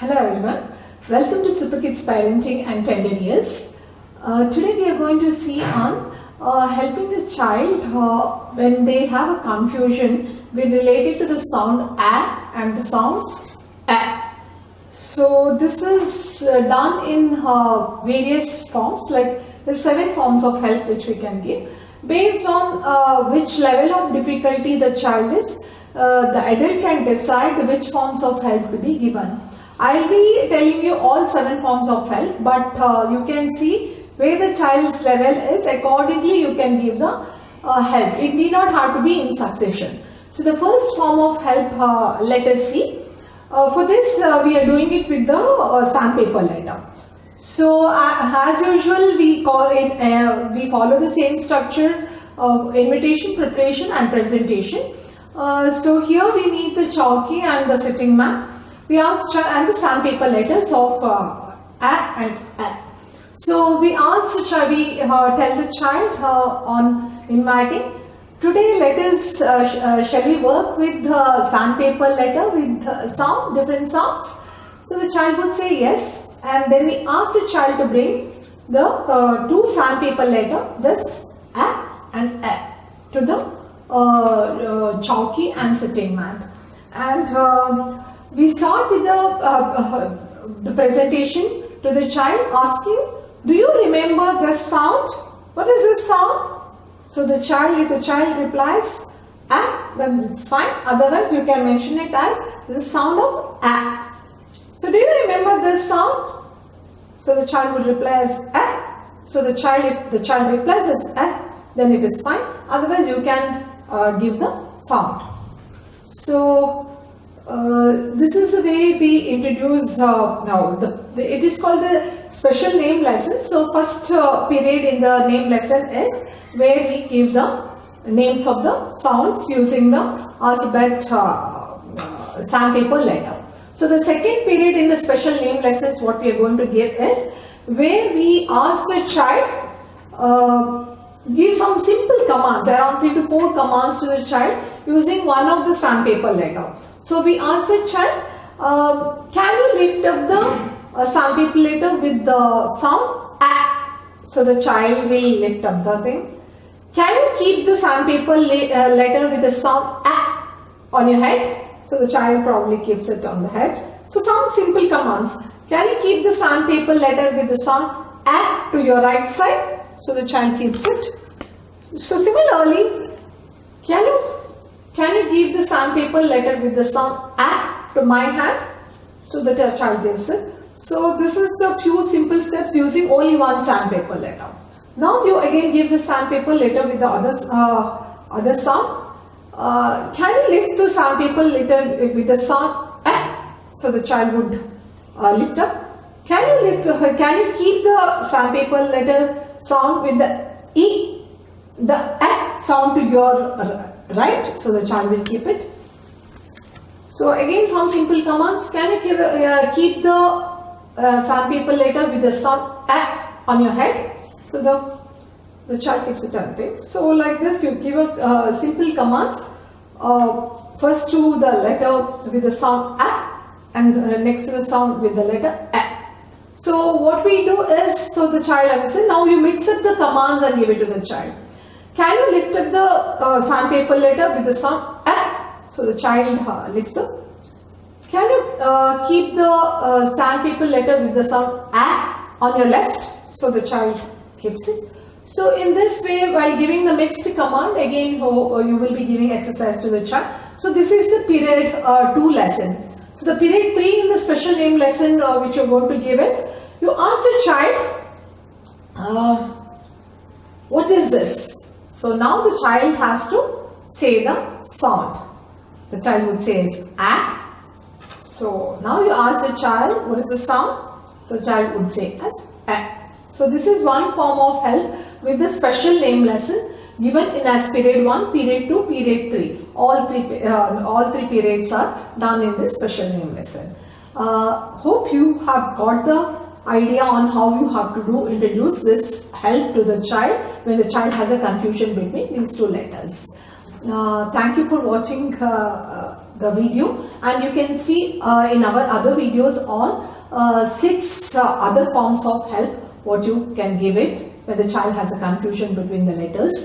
Hello everyone, welcome to Superkids Parenting and Tender Years. Today we are going to see on helping the child when they have a confusion with related to the sound A and the sound A. So this is done in various forms, like the 7 forms of help which we can give. Based on which level of difficulty the child is, the adult can decide which forms of help to be given. I'll be telling you all 7 forms of help, but you can see where the child's level is. Accordingly, you can give the help. It need not have to be in succession. So the first form of help, let us see. For this, we are doing it with the sandpaper letter. So as usual, we call it. We follow the same structure of invitation, preparation, and presentation. So here we need the chalky and the sitting mat. We ask and the sandpaper letters of A and A. So we ask the child, we tell the child on inviting. Today let us shall we work with the sandpaper letter with different sounds. So the child would say yes, and then we ask the child to bring the 2 sandpaper letter, this A and A, to the chalky and sitting mat. And we start with the presentation to the child, asking, do you remember this sound? What is this sound? So the child, if the child replies A, then it's fine. Otherwise, you can mention it as the sound of A. So do you remember this sound? So the child would reply as A. So the child, if the child replies as A, then it is fine. Otherwise, you can give the sound. So this is the way we introduce now. It is called the special name lesson. So first period in the name lesson is where we give the names of the sounds using the alphabet sandpaper letter. So the second period in the special name lessons, what we are going to give is where we ask the child give some simple commands, around 3 to 4 commands to the child using one of the sandpaper letter. So we ask the child, can you lift up the sandpaper letter with the sound A? So the child will lift up the thing. Can you keep the sandpaper letter with the sound A on your head? So the child probably keeps it on the head. So some simple commands. Can you keep the sandpaper letter with the sound A to your right side? So the child keeps it. So similarly, can you give the sandpaper letter with the sound A to my hand? So the child gives it. So this is the few simple steps using only one sandpaper letter. Now you again give the sandpaper letter with the other sound. Can you lift the sandpaper letter with the sound A? So the child would lift up. Can you keep the sandpaper letter sound with the E, the A sound to your right? So the child will keep it. So again some simple commands. Can you keep the sandpaper letter with the sound A on your head? So the child keeps it on things. So like this you give a simple commands. First to the letter with the sound A and next to the sound with the letter A. So what we do is, so the child understands. Now you mix up the commands and give it to the child. Can you lift up the sandpaper letter with the sound A? So the child lifts up. Can you keep the sandpaper letter with the sound A on your left? So the child keeps it. So in this way, while giving the mixed command, again you will be giving exercise to the child. So this is the period 2 lesson. So the period 3 in the special name lesson which you are going to give is, you ask the child, what is this? So now the child has to say the sound. The child would say is A. So now you ask the child, what is the sound? So the child would say as A. So this is one form of help with the special name lesson given in as period 1, period 2, period 3. All three periods are done in this special name lesson. Hope you have got the idea on how you have to introduce this help to the child when the child has a confusion between these 2 letters. Thank you for watching the the video, and you can see in our other videos on 6 other forms of help what you can give it when the child has a confusion between the letters.